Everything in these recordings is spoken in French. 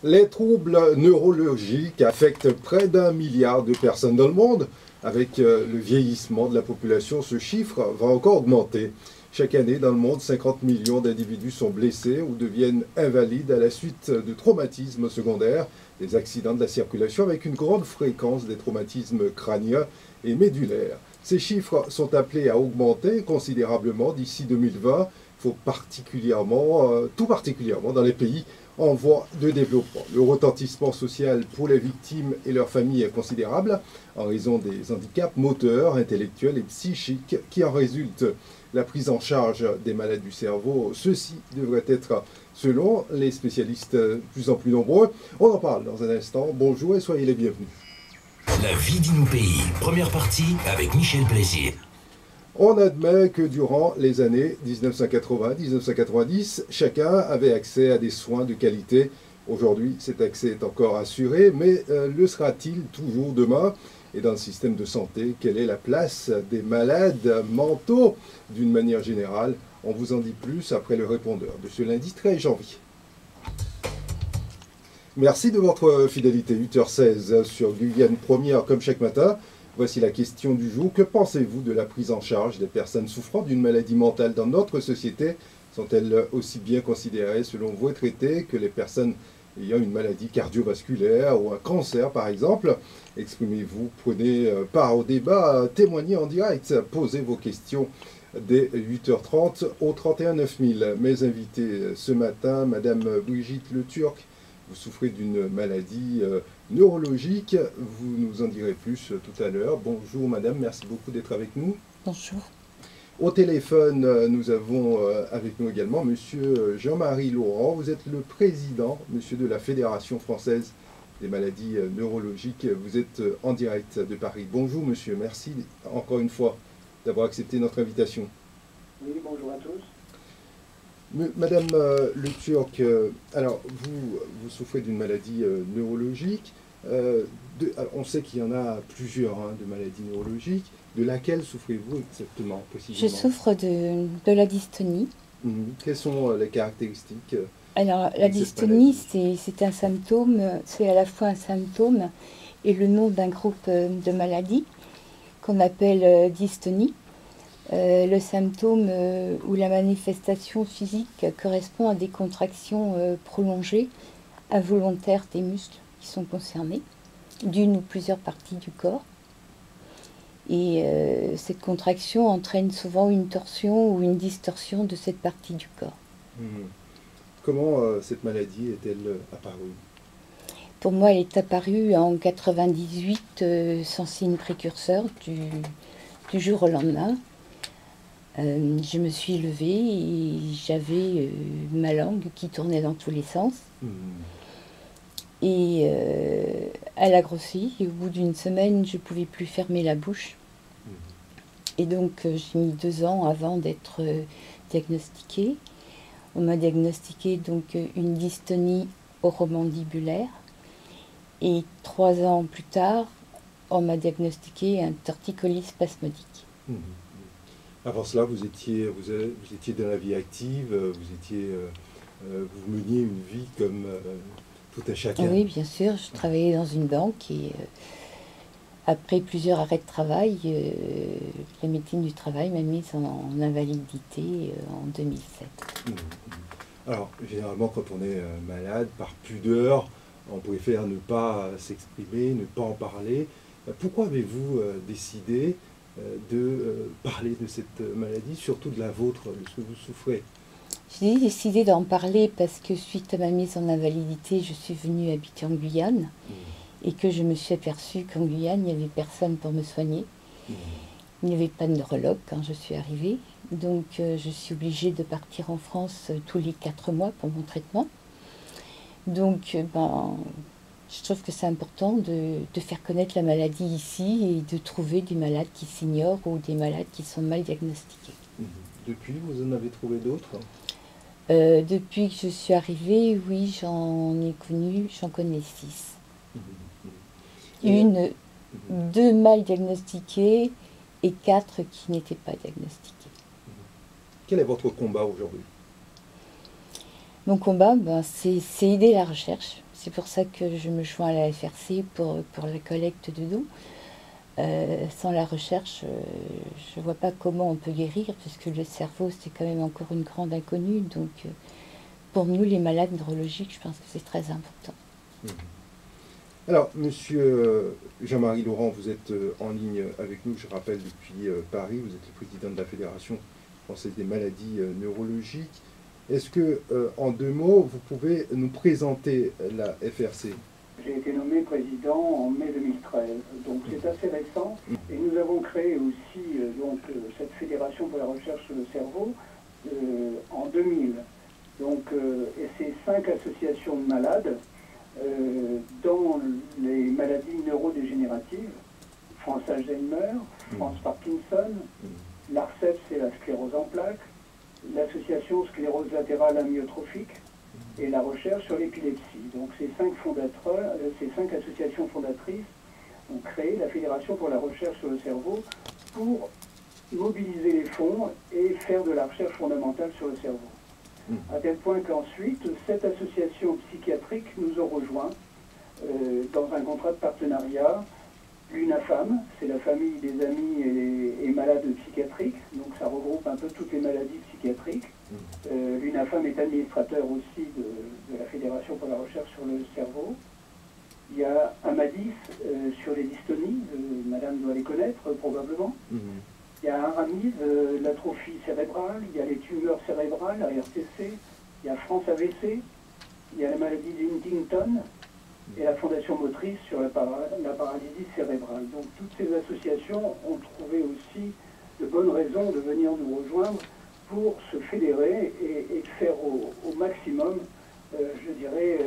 Les troubles neurologiques affectent près d'1 milliard de personnes dans le monde. Avec le vieillissement de la population, ce chiffre va encore augmenter. Chaque année, dans le monde, 50 millions d'individus sont blessés ou deviennent invalides à la suite de traumatismes secondaires, des accidents de la circulation, avec une grande fréquence des traumatismes crâniens et médulaires. Ces chiffres sont appelés à augmenter considérablement d'ici 2020, tout particulièrement dans les pays en voie de développement. Le retentissement social pour les victimes et leurs familles est considérable en raison des handicaps moteurs, intellectuels et psychiques qui en résultent. La prise en charge des malades du cerveau, ceci devrait être, selon les spécialistes, de plus en plus nombreux. On en parle dans un instant. Bonjour et soyez les bienvenus. La vie d'un pays, première partie avec Michel Plaisir. On admet que durant les années 1980-1990, chacun avait accès à des soins de qualité. Aujourd'hui, cet accès est encore assuré, mais le sera-t-il toujours demain? Et dans le système de santé, quelle est la place des malades mentaux d'une manière générale? On vous en dit plus après le répondeur de ce lundi 13 janvier. Merci de votre fidélité. 8h16 sur Guyane Première, comme chaque matin. Voici la question du jour. Que pensez-vous de la prise en charge des personnes souffrant d'une maladie mentale dans notre société? Sont-elles aussi bien considérées selon vous et traitées que les personnes ayant une maladie cardiovasculaire ou un cancer par exemple? Exprimez-vous, prenez part au débat, témoignez en direct, posez vos questions dès 8h30 au 31 9000. Mes invités ce matin, Madame Brigitte Le Turc, vous souffrez d'une maladie neurologique, vous nous en direz plus tout à l'heure. Bonjour Madame, merci beaucoup d'être avec nous. Bonjour. Au téléphone, nous avons avec nous également Monsieur Jean-Marie Laurent. Vous êtes le président, Monsieur, de la Fédération française des maladies neurologiques. Vous êtes en direct de Paris. Bonjour Monsieur, merci encore une fois d'avoir accepté notre invitation. Oui, bonjour à tous. Madame Le Turc, alors vous souffrez d'une maladie neurologique. On sait qu'il y en a plusieurs de maladies neurologiques. De laquelle souffrez-vous exactement, précisément? Je souffre de la dystonie. Quelles sont les caractéristiques? Alors, la dystonie, c'est un symptôme, c'est à la fois un symptôme et le nom d'un groupe de maladies qu'on appelle dystonie. Le symptôme ou la manifestation physique correspond à des contractions prolongées, involontaires des muscles qui sont concernés, d'une ou plusieurs parties du corps. Et cette contraction entraîne souvent une torsion ou une distorsion de cette partie du corps. Comment cette maladie est-elle apparue? Pour moi, elle est apparue en 98 sans signe précurseur du jour au lendemain. Je me suis levée et j'avais ma langue qui tournait dans tous les sens. Et elle a grossi et au bout d'une semaine, je ne pouvais plus fermer la bouche. Et donc, j'ai mis 2 ans avant d'être diagnostiquée. On m'a diagnostiqué donc une dystonie oromandibulaire. Et 3 ans plus tard, on m'a diagnostiqué un torticolis spasmodique. Avant cela, vous étiez dans la vie active, vous meniez une vie comme tout un chacun. Oui, bien sûr, je travaillais dans une banque et après plusieurs arrêts de travail, la médecine du travail m'a mise en invalidité en 2007. Alors, généralement, quand on est malade, par pudeur, on préfère ne pas s'exprimer, ne pas en parler. Pourquoi avez-vous décidé de parler de cette maladie, surtout de la vôtre, de ce que vous souffrez? J'ai décidé d'en parler parce que suite à ma mise en invalidité, je suis venue habiter en Guyane et que je me suis aperçue qu'en Guyane, il n'y avait personne pour me soigner. Il n'y avait pas de neurologue quand je suis arrivée. Donc je suis obligée de partir en France tous les 4 mois pour mon traitement. Donc je trouve que c'est important de faire connaître la maladie ici et de trouver des malades qui s'ignorent ou des malades qui sont mal diagnostiqués. Depuis, vous en avez trouvé d'autres? Depuis que je suis arrivée, oui, j'en connais 6. 2 mal diagnostiquées et 4 qui n'étaient pas diagnostiquées. Quel est votre combat aujourd'hui? Mon combat, c'est aider la recherche. C'est pour ça que je me joins à la FRC pour la collecte de dons. Sans la recherche, je ne vois pas comment on peut guérir, puisque le cerveau, c'est quand même encore une grande inconnue. Donc, pour nous, les malades neurologiques, je pense que c'est très important. Alors, monsieur Jean-Marie Laurent, vous êtes en ligne avec nous, je rappelle, depuis Paris. Vous êtes le président de la Fédération française des maladies neurologiques. Est-ce que, en 2 mots, vous pouvez nous présenter la FRC? J'ai été nommé président en mai 2013, donc c'est assez récent. Et nous avons créé aussi cette fédération pour la recherche sur le cerveau en 2000. Donc, et c'est 5 associations de malades dans les maladies neurodégénératives, France Alzheimer, France Parkinson, l'ARCEP, c'est la sclérose en plaques, l'association sclérose latérale amyotrophique, et la recherche sur l'épilepsie. Donc ces 5 associations fondatrices ont créé la Fédération pour la recherche sur le cerveau pour mobiliser les fonds et faire de la recherche fondamentale sur le cerveau. À tel point qu'ensuite, 7 associations psychiatriques nous ont rejoints dans un contrat de partenariat. L'UNAFAM, c'est la famille des amis et malades psychiatriques, donc ça regroupe un peu toutes les maladies psychiatriques. L'UNAFAM est administrateur aussi de la Fédération pour la recherche sur le cerveau. Il y a Amadis sur les dystonies, madame doit les connaître probablement. Il y a Aramis, l'atrophie cérébrale, il y a les tumeurs cérébrales, ARTC, il y a France AVC, il y a la maladie d'Huntington et la Fondation Motrice sur la paralysie cérébrale. Donc toutes ces associations ont trouvé aussi de bonnes raisons de venir nous rejoindre pour se fédérer et faire au maximum, je dirais,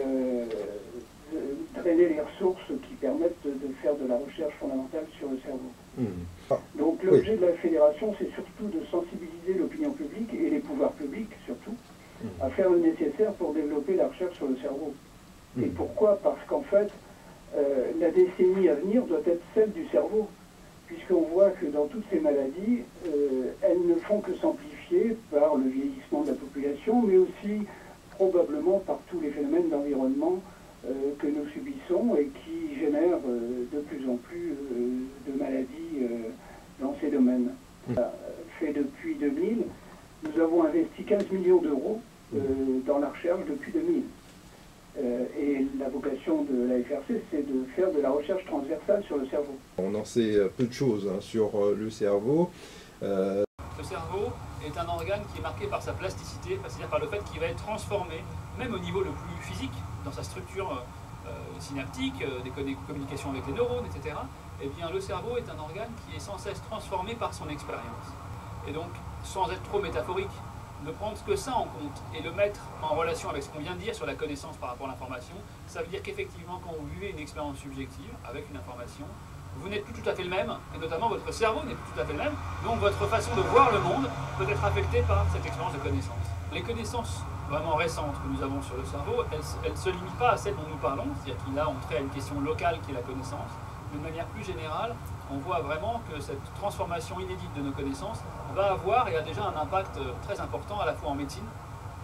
drainer les ressources qui permettent de faire de la recherche fondamentale sur le cerveau. Donc l'objet de la fédération, c'est surtout de sensibiliser l'opinion publique et les pouvoirs publics surtout à faire le nécessaire pour développer la recherche sur le cerveau. Et pourquoi? Parce qu'en fait, la décennie à venir doit être celle du cerveau, puisqu'on voit que dans toutes ces maladies, elles ne font que s'amplifier par le vieillissement de la population, mais aussi probablement par tous les phénomènes d'environnement que nous subissons et qui génèrent de plus en plus de maladies dans ces domaines. Fait depuis 2000, nous avons investi 15 millions d'euros dans la recherche depuis 2000. Et la vocation de la FRC, c'est de faire de la recherche transversale sur le cerveau. On en sait peu de choses sur le cerveau. Le cerveau est un organe qui est marqué par sa plasticité, c'est-à-dire par le fait qu'il va être transformé, même au niveau le plus physique, dans sa structure synaptique, des communications avec les neurones, etc. Eh bien, le cerveau est un organe qui est sans cesse transformé par son expérience. Et donc, sans être trop métaphorique, ne prendre que ça en compte et le mettre en relation avec ce qu'on vient de dire sur la connaissance par rapport à l'information, ça veut dire qu'effectivement, quand vous vivez une expérience subjective avec une information, vous n'êtes plus tout à fait le même, et notamment votre cerveau n'est plus tout à fait le même, donc votre façon de voir le monde peut être affectée par cette expérience de connaissance. Les connaissances vraiment récentes que nous avons sur le cerveau, elles ne se limitent pas à celles dont nous parlons, c'est-à-dire qu'il a entré à une question locale qui est la connaissance, mais de manière plus générale, on voit vraiment que cette transformation inédite de nos connaissances va avoir et a déjà un impact très important à la fois en médecine,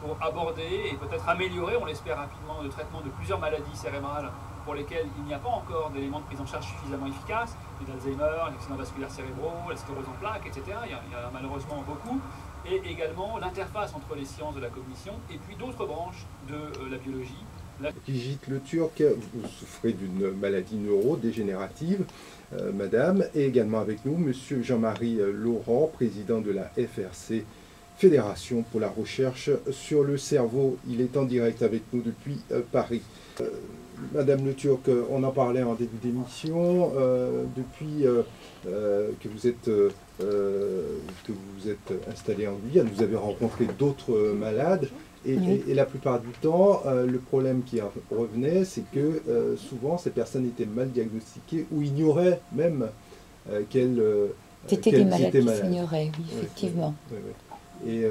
pour aborder et peut-être améliorer, on l'espère rapidement, le traitement de plusieurs maladies cérébrales pour lesquelles il n'y a pas encore d'éléments de prise en charge suffisamment efficaces, les Alzheimer, les accidents vasculaires cérébraux, la sclérose en plaques, etc. Il y en a malheureusement beaucoup. Et également l'interface entre les sciences de la cognition et puis d'autres branches de la biologie. Brigitte Le Turc, vous souffrez d'une maladie neurodégénérative, madame, et également avec nous, monsieur Jean-Marie Laurent, président de la FRC, Fédération pour la recherche sur le cerveau. Il est en direct avec nous depuis Paris. Madame Le Turc, on en parlait en début d'émission, depuis que vous êtes installé en Guyane, vous avez rencontré d'autres malades. Et la plupart du temps, le problème qui revenait, c'est que souvent ces personnes étaient mal diagnostiquées ou ignoraient même qu'elles étaient des malades qui s'ignoraient, oui, effectivement. Et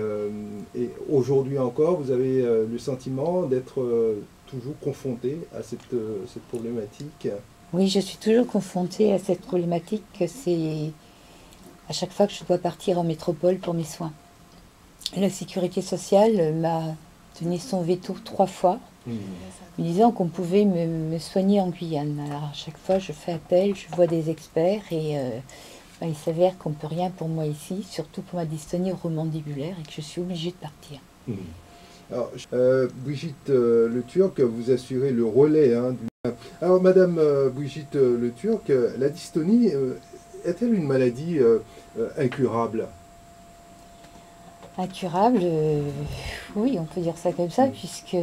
aujourd'hui encore, vous avez le sentiment d'être toujours confronté à cette problématique? Oui, je suis toujours confrontée à cette problématique. C'est à chaque fois que je dois partir en métropole pour mes soins. La sécurité sociale m'a donné son veto 3 fois me disant qu'on pouvait me soigner en Guyane. Alors à chaque fois, je fais appel, je vois des experts et il s'avère qu'on ne peut rien pour moi ici, surtout pour ma dystonie romandibulaire et que je suis obligée de partir. Alors, Brigitte Le Turc, vous assurez le relais. Alors, Madame Brigitte Le Turc, la dystonie est-elle une maladie incurable? Incurable, oui, on peut dire ça comme ça, puisque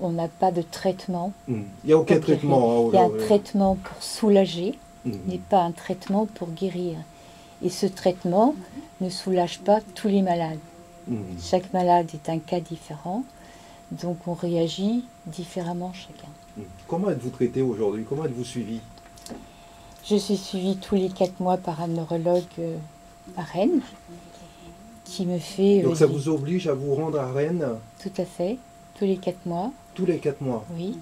on n'a pas de traitement. Il n'y a aucun traitement. Il y a un traitement pour soulager, mais pas un traitement pour guérir. Et ce traitement ne soulage pas tous les malades. Chaque malade est un cas différent, donc on réagit différemment chacun. Comment êtes-vous traité aujourd'hui? Comment êtes-vous suivi? Je suis suivie tous les 4 mois par un neurologue à Rennes, qui me fait... Donc ça vous oblige à vous rendre à Rennes? Tout à fait, tous les 4 mois. Tous les 4 mois? Oui.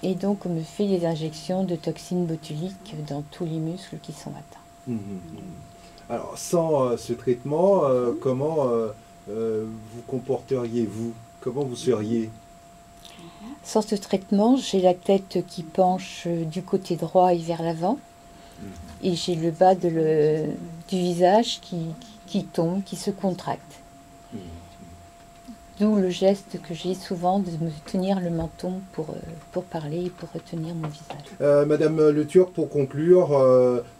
Et donc on me fait des injections de toxines botuliques dans tous les muscles qui sont atteints. Alors sans ce traitement, comment vous comporteriez-vous? Comment vous seriez? Sans ce traitement, j'ai la tête qui penche du côté droit et vers l'avant. Et j'ai le bas du visage qui tombe, qui se contracte. D'où le geste que j'ai souvent de me tenir le menton pour parler et pour retenir mon visage. Madame Le Turc, pour conclure,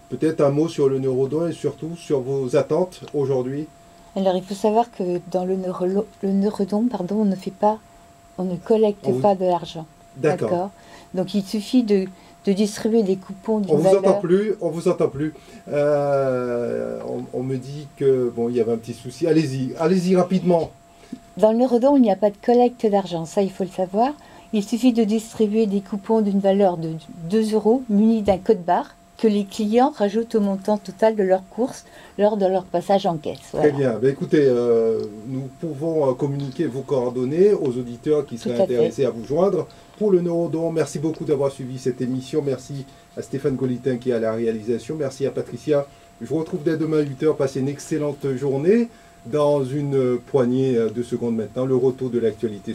peut-être un mot sur le neurodon et surtout sur vos attentes aujourd'hui. Alors il faut savoir que dans le neurodon, on ne collecte pas de l'argent. D'accord. Donc il suffit de distribuer des coupons on vous entend plus. On me dit que il y avait un petit souci. Allez-y rapidement. Dans le neurodon, il n'y a pas de collecte d'argent, ça il faut le savoir. Il suffit de distribuer des coupons d'une valeur de 2 € munis d'un code barre que les clients rajoutent au montant total de leurs courses lors de leur passage en caisse. Voilà. Très bien. Écoutez, nous pouvons communiquer vos coordonnées aux auditeurs qui seraient intéressés à vous joindre pour le neurodon. Merci beaucoup d'avoir suivi cette émission. Merci à Stéphane Golitin qui est à la réalisation. Merci à Patricia. Je vous retrouve dès demain à 8 h. Passez une excellente journée. Dans une poignée de secondes maintenant, le retour de l'actualité.